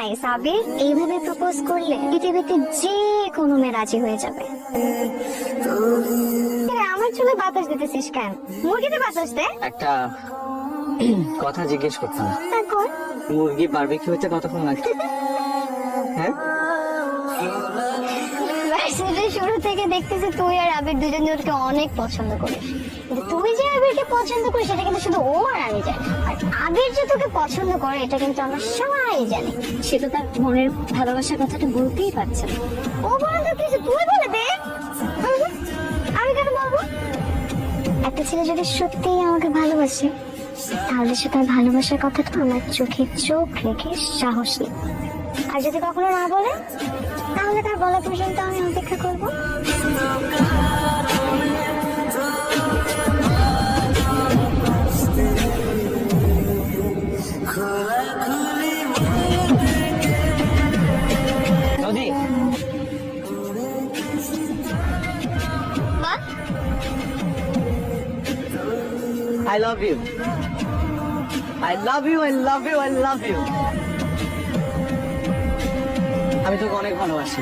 Nice আবির, এইভাবে propose করলে পৃথিবীতে যে কোনো মেয়ে রাজি হয়ে যাবে। আমার চুলে বাতাস দিতেছিস কেন? মুরগিতে বাতাস দে। একটা কথা জিজ্ঞেস করতাম। তারপর মুরগি বারবিকিউ হতে কতক্ষণ লাগে? হ্যাঁ, ভার্সিটির শুরু থেকে দেখতেছি তুই আর আবির দুজন দুজনকে অনেক পছন্দ করিস, কিন্তু তুই যে আবিরকে পছন্দ করিস সেটা কিন্তু শুধু ও আর আমি জানি, আর আবির যে তোকে পছন্দ করে এটা কিন্তু আমরা সবাই জানি। সে তো তার মনের ভালোবাসার কথাটা বলতেই পারছে না। ও বলে তো কিছু, তুই বলে দে। আমি কেন বলবো? একটা ছেলে যদি সত্যিই আমাকে ভালোবাসে তাহলে সে তার ভালোবাসার কথাটা আমার চোখে চোখ রেখে সাহস নেই, আর যদি কখনো না বলে তাহলে তার বলা পর্যন্ত আমি অপেক্ষা করব। নদী, I love you. I love you, I love you, I love you. আমি তোকে অনেক ভালোবাসি।